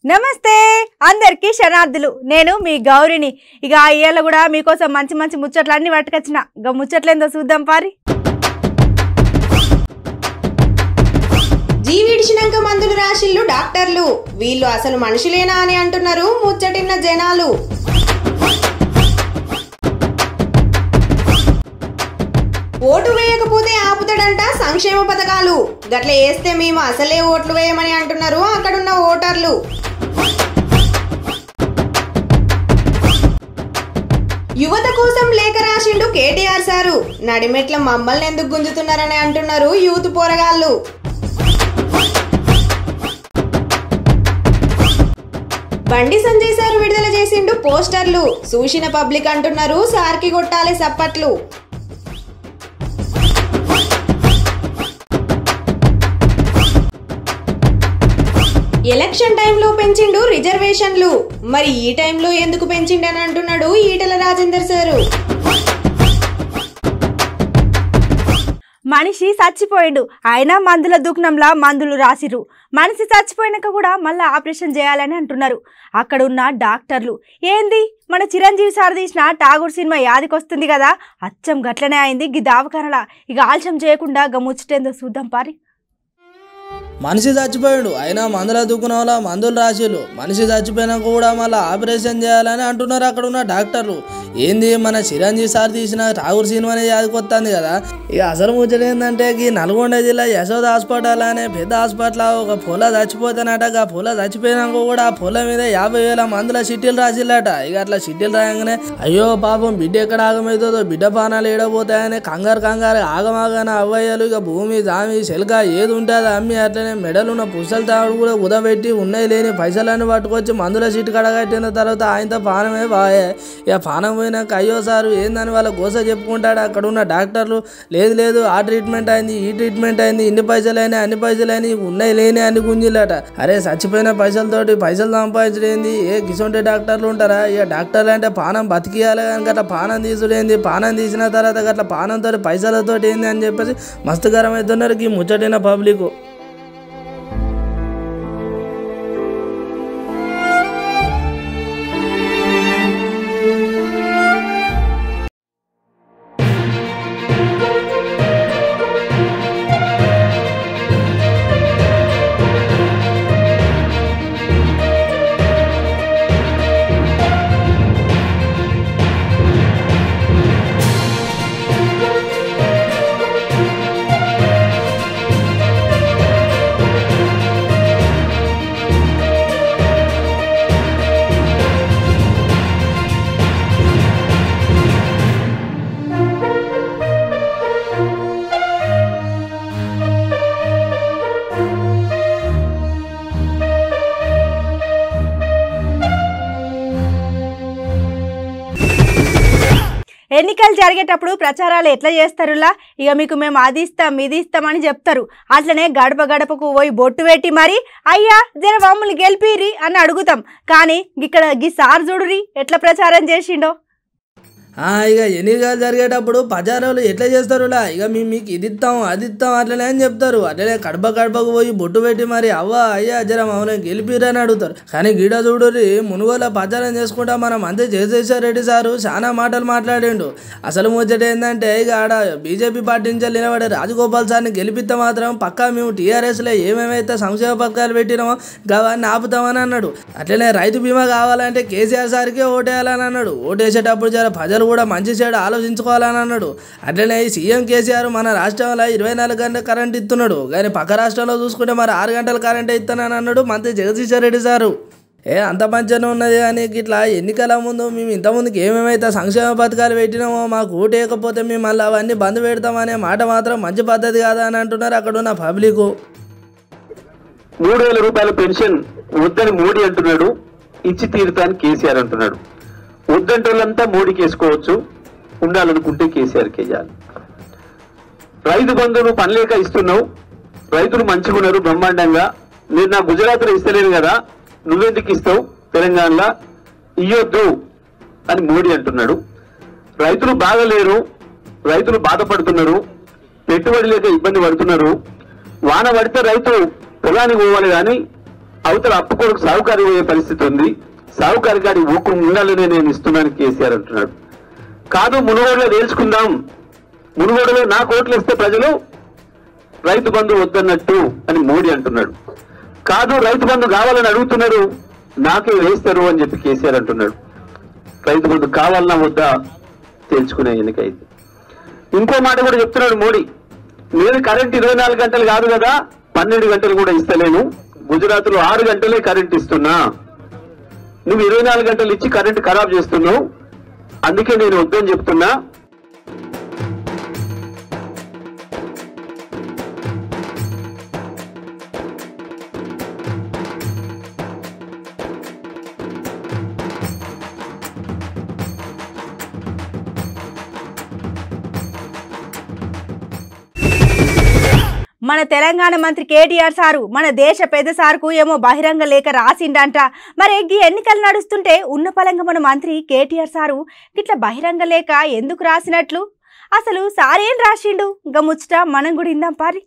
నమస్తే అందరికీ శనార్థులు నేను మీ గౌరిని ఇక ఇయ్యాల కూడా మీకోసం మంచి మంచి ముచ్చట్లు అన్ని పట్టుకొచ్చిన ఇక ముచ్చట్లేందో చూద్దాం పారి జీవిడిచినాక మందులు రాసిల్లు డాక్టర్లు వీళ్ళు అసలు మనుషులేనా అని అంటున్నారు ముచ్చటిన్న జనాలు ఓటు వేయకపోతే ఆపుతాడంట సంక్షేమ పథకాలు గట్ల వేస్తే మేము అసలే ఓట్లు వేయమని అంటున్నారు అక్కడున్న ఓటర్లు యువత కోసం లేఖ రాసిండు కేటీఆర్ సారు నడిమెట్ల మమ్మల్ని ఎందుకు గుంజుతున్నారని అంటున్నారు యూత్ పోరగాళ్ళు బండి సంజయ్ సార్ విడుదల చేసిండు పోస్టర్లు చూసిన పబ్లిక్ అంటున్నారు సార్కి కొట్టాలి సప్పట్లు ఎలక్షన్ టైంలో పెంచిండు రిజర్వేషన్లు మరి ఈ టైంలో ఎందుకు పెంచిండని అంటున్నాడు ఈటెల రాజేందర్ సారు మనిషి చచ్చిపోయాడు అయినా మందుల దుకాణంలా మందులు రాసిరు మనిషి చచ్చిపోయినాక కూడా మళ్ళీ ఆపరేషన్ చేయాలని అంటున్నారు అక్కడ ఉన్న డాక్టర్లు ఏంది మన చిరంజీవి సార్ తీసిన ఠాగూర్ సినిమా యాదికొస్తుంది కదా అచ్చం గట్లనే అయింది గి దావకానలా ఇక ఆలస్యం చేయకుండా గముచ్చటేందో చూద్దాం పారి మనిషి చచ్చిపోయాడు అయినా మందుల దుకాణంలో మందులు రాసిలు మనిషి చచ్చిపోయినా కూడా మళ్ళీ ఆపరేషన్ చేయాలని అంటున్నారు అక్కడ ఉన్న డాక్టర్లు ఏంది మన చిరంజీవి సార్ తీసిన ఠాగూర్ సినిమానే యాదకొస్తుంది కదా ఇక అసలు ముచ్చట ఏంటంటే ఈ నల్గొండ జిల్లా యశోద హాస్పిటల్ అనే పెద్ద హాస్పిటల్ ఒక పొల చచ్చిపోతానట ఆ పొల చచ్చిపోయినాక కూడా ఆ పొల మీద 50,000 మందుల చిట్టీలు రాసిల్లట ఇక అట్లా చిట్టీలు రాయంగానే అయ్యో పాపం బిడ్డ ఎక్కడ ఆగమవుతుందో బిడ్డ పానాలు ఏడబోతాయని కంగారు ఆగమాగాన అవ్వయ్యలు ఇక భూమి దామి చెలక ఏది ఉంటుంది అమ్మి అట్లనే మెడలున్న పుస్తల తాడు కూడా ఉదబెట్టి ఉన్నాయి లేని పైసలన్నీ పట్టుకొచ్చి మందుల సీటు కడగట్టిన తర్వాత ఆయనతో పానమే బాయే ఇక పానం పోయినాక అయ్యో సారు ఏందని వాళ్ళ గోస చెప్పుకుంటాడు అక్కడ ఉన్న డాక్టర్లు లేదు ఆ ట్రీట్మెంట్ అయింది ఈ ట్రీట్మెంట్ అయింది ఇన్ని పైసలైనా అన్ని పైసలైనా ఉన్నాయి లేని అన్ని గుంజిలట అరే చచ్చిపోయిన పైసలతోటి పైసలు సంపాదించలేంది ఏ గిసొంటి డాక్టర్లు ఉంటారా ఇక డాక్టర్లు అంటే పానం బతికియాలి కానీ గట్లా పానం తీసుడేంది పానం తీసిన తర్వాత గట్లా పానంతో పైసలతోటి ఏంది అని చెప్పేసి మస్తుకరం అవుతున్నారు ఈ ముచ్చటైన పబ్లిక్ ఎన్నికలు జరిగేటప్పుడు ప్రచారాలు ఎట్లా చేస్తారులా ఇక మీకు మేము అది ఇస్తాం ఇది ఇస్తామని చెప్తారు అట్లనే గడప గడపకు పోయి బొట్టు పెట్టి మరి అయ్యా జర మమ్మల్ని గెలిపిరి అని అడుగుతాం కానీ ఇక్కడ గీ సార్ చూడురి ఎట్లా ప్రచారం చేసిండో ఇక ఎన్నికలు జరిగేటప్పుడు ప్రచారాలు ఎట్లా చేస్తారులా ఇక మీకు ఇది ఇస్తాం అది ఇస్తాం అట్లనే అని చెప్తారు అట్లనే గడపకు పోయి బొట్టు పెట్టి మరి అవ్వ అయ్యా జర మమ్మల్ని గెలిపిరని అడుగుతారు కానీ గిడ చూడురి మునుగోల ప్రచారం చేసుకుంటా మనం అంతే జయశేఖర్ రెడ్డి సారు చాలా మాటలు మాట్లాడిండు అసలు ముచ్చట ఏంటంటే ఇక ఆడ బీజేపీ పార్టీ నుంచి నిలబడే రాజగోపాల్ సార్ని గెలిపిస్తే మాత్రం పక్కా మేము టీఆర్ఎస్లో ఏమేమైతే సంక్షేమ పథకాలు పెట్టినామో అవన్నీ ఆపుతామని అన్నాడు అట్లనే రైతు బీమా కావాలంటే కేసీఆర్ సార్కే ఓటేయాలని అన్నాడు ఓటేసేటప్పుడు జర ప్రజలు కూడా మంచి చెడు ఆలోచించుకోవాలని అన్నాడు అట్లనే సీఎం కేసీఆర్ మన రాష్ట్రంలో 24 గంటల కరెంట్ ఇస్తున్నాడు కానీ పక్క రాష్ట్రంలో చూసుకుంటే మరి 6 గంటల కరెంట్ ఇస్తానని అన్నాడు మంత్రి జగదీశ్వర్ రెడ్డి సారు అంత మంచిగానే ఉన్నది కానీ ఇట్లా ఎన్నికల ముందు మేము ఇంతకుముందుకు ఏమేమైతే సంక్షేమ పథకాలు పెట్టినామో మాకు ఓటేయకపోతే మేము మళ్ళీ అవన్నీ బంద్ పెడతామనే మాట మాత్రం మంచి పద్ధతి కాదా అని అంటున్నారు అక్కడ ఉన్న పబ్లిక్ 3,000 రూపాయల పెన్షన్ వద్దని మోడీ అంటున్నాడు ఇచ్చి తీరుతాను కేసీఆర్ అంటున్నాడు వద్దంటే వాళ్ళంతా మోడీకి వేసుకోవచ్చు ఉండాలనుకుంటే కేసీఆర్కి వేయాలి రైతు బంధువులు పనిలేక ఇస్తున్నావు రైతులు మంచిగా ఉన్నారు బ్రహ్మాండంగా మీరు నా గుజరాత్లో ఇస్తలేరు కదా నువ్వెందుకు ఇస్తావు తెలంగాణలో ఇయ్యొద్దు అని మోడీ అంటున్నాడు రైతులు బాగలేరు రైతులు బాధపడుతున్నారు పెట్టుబడి లేక ఇబ్బంది పడుతున్నారు వాన పడితే రైతు పొలానికి పోవాలి కానీ అవతల అప్పు కొడుకు సావుకారి పోయే పరిస్థితి ఉంది. సావుకారి గారి ఊకు ఉండాలనే నేను ఇస్తున్నాను కేసీఆర్ అంటున్నాడు. కాదు మునుగోడులో తేల్చుకుందాం, మునుగోడులో నాకు ఓట్లు ఇస్తే ప్రజలు రైతు బంధు వద్దన్నట్టు అని మోడీ అంటున్నాడు. కాదు రైతు బంధు కావాలని అడుగుతున్నారు, నాకే వేస్తారు అని చెప్పి కేసీఆర్ అంటున్నాడు. రైతు బంధు కావాలన్నా వద్దా తేల్చుకునే ఎన్నిక ఇది. ఇంకో మాట కూడా చెప్తున్నాడు మోడీ, నేను కరెంట్ 24 గంటలు కాదు కదా 12 గంటలు కూడా ఇస్తలేను, గుజరాత్ లో 6 గంటలే కరెంట్ ఇస్తున్నా, నువ్వు 24 గంటలు ఇచ్చి కరెంట్ ఖరాబ్ చేస్తున్నావు, అందుకే నేను వద్దని చెప్తున్నా. మన తెలంగాణ మంత్రి కేటీఆర్ సారు మన దేశ పెద్ద సార్కు ఏమో బహిరంగ లేఖ రాసిండంట. మరి ఈ ఎన్నికలు నడుస్తుంటే ఉన్న పలంగా మన మంత్రి కేటీఆర్ సారు ఇట్లా బహిరంగ లేఖ ఎందుకు రాసినట్లు, అసలు సారేం రాసిండు ఇంకా ముచ్చట మనం కూడా ఇందాం పారి.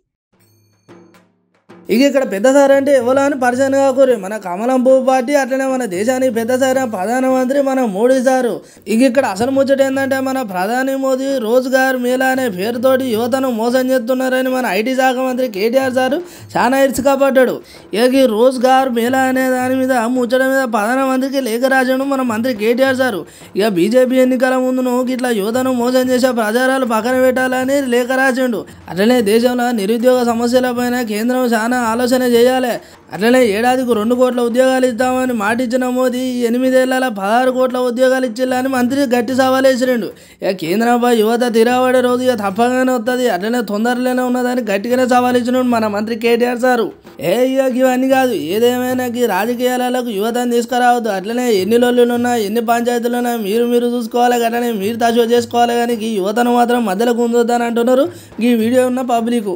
ఇక ఇక్కడ పెద్ద సార్ అంటే ఎవరో అని పరిచయం కాకూరి మన కమలం పువ్వు పార్టీ, అట్లనే మన దేశానికి పెద్ద సార్ ప్రధానమంత్రి మన మోడీ సారు. ఇక ఇక్కడ అసలు ముచ్చట ఏంటంటే మన ప్రధాని మోదీ రోజ్గార్ మేళా అనే పేరుతోటి యువతను మోసం చేస్తున్నారని మన ఐటీ శాఖ మంత్రి కేటీఆర్ సారు చాలా ఇరుచుకపడ్డాడు. ఇక ఈ రోజ్గార్ మేళా అనే దాని మీద ముచ్చట మీద ప్రధానమంత్రికి లేఖ రాశాడు మన మంత్రి కేటీఆర్ సారు. ఇక బీజేపీ ఎన్నికల ముందును ఇట్లా యువతను మోసం చేసే ప్రచారాలు పక్కన పెట్టాలని లేఖ రాసిండు. అట్లనే దేశంలో నిరుద్యోగ సమస్యల పైన కేంద్రం చాలా ఆలోచన చేయాలి, అట్లనే ఏడాదికి 2 కోట్ల ఉద్యోగాలు ఇద్దామని మాటిచ్చిన మోదీ 8 ఏళ్ల 16 కోట్ల ఉద్యోగాలు ఇచ్చిల్లని మంత్రి గట్టి సవాలేసిరిండు. ఇక కేంద్రంపై యువత తిరగబడే రోజు ఇక తప్పగానే వస్తుంది, అట్లనే తొందరలోనే ఉన్నదని గట్టిగానే సవాల్ ఇచ్చినాడు మన మంత్రి కేటీఆర్ సారు. ఇక ఇవన్నీ కాదు, ఏదేమైనా రాజకీయాలకు యువతను తీసుకురావద్దు, అట్లనే ఎన్ని లొల్లులున్నా ఎన్ని పంచాయతీలున్నా మీరు చూసుకోవాలి, అట్లనే మీరు తశో చేసుకోవాలి, కానీ ఈ యువతను మాత్రం మధ్యలో గుంజొద్దని అంటున్నారు ఈ వీడియో ఉన్న పబ్లిక్.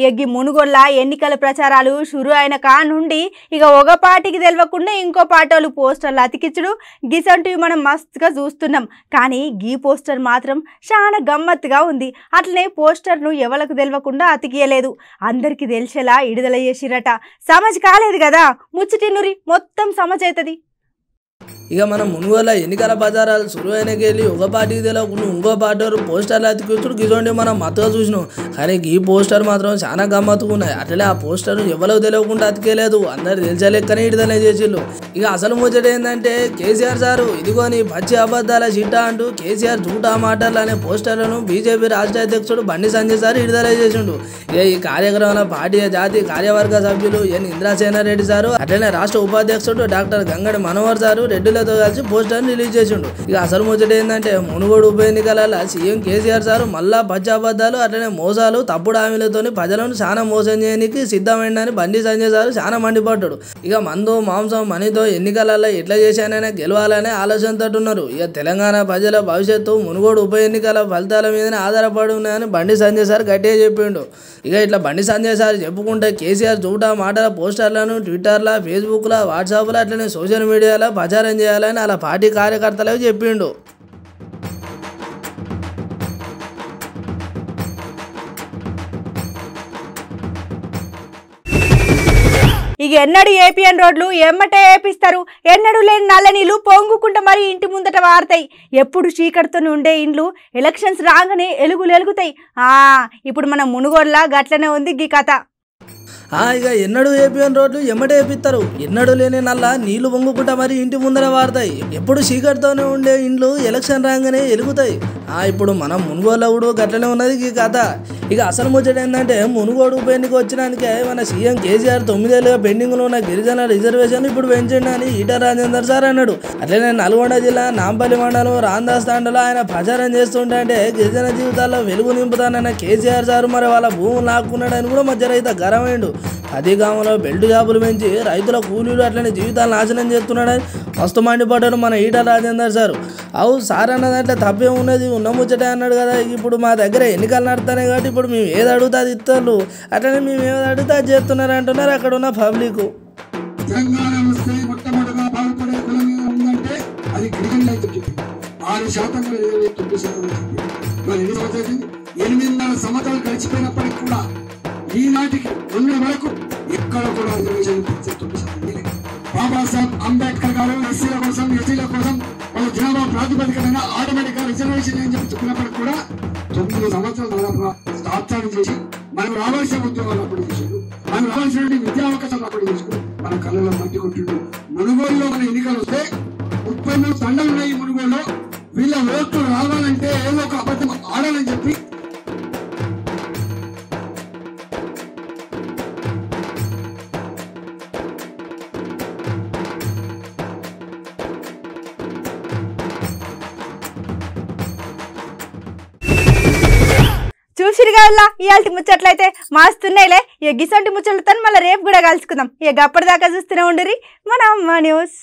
ఎగ్గి మునుగోళ్ళ ఎన్నికల ప్రచారాలు షురు అయిన నుండి ఇక ఒక పార్టీకి తెలియకుండా ఇంకో పార్టీలు పోస్టర్లు అతికించుడు గిసంటివి మనం మస్తుగా చూస్తున్నాం. కానీ గీ పోస్టర్ మాత్రం చాలా గమ్మత్తుగా ఉంది. అట్లనే పోస్టర్ను ఎవరికి తెలియకుండా అతికియలేదు, అందరికీ తెలిసేలా విడుదల చేసిరట. సమజ్ కాలేదు కదా ముచ్చటినురి మొత్తం సమజ్ అవుతుంది. ఇక మనం మునుగోల ఎన్నికల ప్రచారాలు సురువైనకి వెళ్ళి ఒక పార్టీకి తెలియకుండా ఇంకో పార్టీ పోస్టర్లు అతికించుడు గిజోండి మనం మత్తుగా చూసినాం. కానీ ఈ పోస్టర్ మాత్రం చాలా గమ్మత్తుగా ఉన్నాయి. అట్లే ఆ పోస్టర్ ఎవరికి తెలియకుండా అతికేలేదు, అందరు తెలిసేలెక్కనే విడుదల చేసిళ్ళు. ఇక అసలు ముచ్చట ఏంటంటే కేసీఆర్ సారు ఇదిగోని పచ్చి అబద్ధాల చిట్టా అంటూ కేసీఆర్ జూటా మాటలు అనే పోస్టర్లను బీజేపీ రాష్ట్ర అధ్యక్షుడు బండి సంజయ్ సార్ విడుదల చేసిండు. ఇక ఈ కార్యక్రమంలో పార్టీ జాతీయ కార్యవర్గ సభ్యులు ఎన్ ఇంద్రసేనారెడ్డి సారు, అట్లనే రాష్ట్ర ఉపాధ్యక్షుడు డాక్టర్ గంగడి మనోహర్ సారు రెడ్డిలతో కలిసి పోస్టర్ రిలీజ్ చేసిండు. ఇక అసలు ముచ్చట ఏంటంటే మునుగోడు ఉప ఎన్నికల సీఎం కేసీఆర్ సారు మళ్ళా పచ్చాబద్దాలు అట్లనే మోసాలు తప్పుడు హామీలతో ప్రజలను చాలా మోసం చేయడానికి సిద్ధమైందని బండి సంజయ్ సారు చాలా మండిపడ్డాడు. ఇక మందు మాంసం మనీతో ఎన్నికలలో ఎట్లా చేశానైనా గెలవాలనే ఆలోచనతో ఉన్నారు. ఇక తెలంగాణ ప్రజల భవిష్యత్తు మునుగోడు ఉప ఎన్నికల ఫలితాల మీదనే ఆధారపడి ఉన్నాయని బండి సంజయ్ సార్ గట్టిగా చెప్పిండు. ఇక ఇట్లా బండి సంజయ్ సార్ చెప్పుకుంటే కేసీఆర్ జూటా మాటల పోస్టర్లను ట్విట్టర్లో, ఫేస్బుక్లో, వాట్సాప్లో అట్లనే సోషల్ మీడియాలో ప్రచారం చేయాలని అలా పార్టీ కార్యకర్తలకు చెప్పిండు. ఇక ఎన్నడూ ఏపీఎన్ రోడ్లు ఎమ్మటే ఏపిస్తారు, ఎన్నడూ లేని నల్ల నీళ్లు పొంగుకుంటా మరి ఇంటి ముందట వారుతాయి. ఎప్పుడు చీకటితో ఉండే ఇండ్లు ఎలక్షన్స్ రాగానే ఎలుగుతాయి. ఇప్పుడు మన మునుగోడులా గట్లనే ఉంది గీ కథ. ఇక ఎన్నడూ ఏపీఎన్ రోడ్లు ఎమ్మటే వేపిస్తారు, ఎన్నడూ లేని నల్ల నీళ్లు పొంగుకుంటా మరి ఇంటి ముందర వారుతాయి. ఎప్పుడు చీకటితోనే ఉండే ఇండ్లు ఎలక్షన్ రాగానే ఎలుగుతాయి. ఇప్పుడు మనం మునుగోడులో కూడా గట్లనే ఉన్నది ఈ కథ. ఇక అసలు ముచ్చట ఏంటంటే మునుగోడు ఉప ఎన్నిక వచ్చినానికే మన సీఎం కేసీఆర్ 9 ఏళ్ళుగా పెండింగ్లో ఉన్న గిరిజన రిజర్వేషన్ ఇప్పుడు పెంచండి అని ఈటల రాజేందర్ సార్ అన్నాడు. అట్లనే నల్గొండ జిల్లా నాంపల్లి మండలం రాందాస్ తాండలో ఆయన ప్రచారం చేస్తుంటే గిరిజన జీవితాల్లో వెలుగు నింపుతానన్న కేసీఆర్ సారు మరి వాళ్ళ భూములు లాక్కున్నాడని కూడా మధ్య రైతు గరమైండు. అదే గ్రామంలో బెల్ట్ జాబులు పెంచి రైతుల కూలీలు అట్లనే జీవితాలు నాశనం చేస్తున్నాడని మస్తు మండిపడ్డాడు మన ఈటల రాజేందర్ సారు. సార్ అన్నదంటే తప్పే ఉన్నది, ఉన్న ముచ్చటే అన్నాడు కదా. ఇప్పుడు మా దగ్గర ఎన్నికలు నడుతున్నాయి కాబట్టి ఇప్పుడు మేము ఏది అడుగుతా అది ఇస్తారు, అట్లనే మేము ఏది అడుగుతా అది చేస్తున్నారు అంటున్నారు అక్కడ ఉన్న పబ్లిక్. 6% 29%. మరి ఎన్ని సంవత్సరాలు 8.5 సంవత్సరాలు గడిచిపోయినప్పటికీ కూడా ఈనాటికి ఉన్న వరకు ఎక్కడ కూడా రిజర్వేషన్ 29%. బాబాసాహెబ్ అంబేద్కర్ గారు ఎస్సీల కోసం ఎస్టీల కోసం వాళ్ళ జనాభా ప్రాతిపదికన ఆటోమేటిక్ గా రిజర్వేషన్ అని చెప్పి చెప్పినప్పటికీ కూడా 9 సంవత్సరాలు దాదాపుగా తాత్సారం చేసి మనకు రావాల్సిన ఉద్యోగాలు అప్పుడు చేశారు, మనకు రావాల్సిన విద్యా అవకాశాలు అప్పుడు చేసుకుని మన కళ్ళలో మట్టి కొట్టిండు. మునుగోలులో మన ఎన్నికలు వస్తే 33 తండాలు ఉన్నాయి. మునుగోలులో వీళ్ళ ఓట్లు రావాలంటే ఏదో ఒక అబద్ధం ఆడాలని చెప్పి చూసిరుగా ఇవాళ ముచ్చట్లయితే మాస్తున్నాయిలే. గిసంటి ముచ్చట్లతో మళ్ళీ రేపు కూడా కలుసుకుందాం. అప్పటిదాకా చూస్తూనే ఉండుర్రి మన అమ్మ న్యూస్.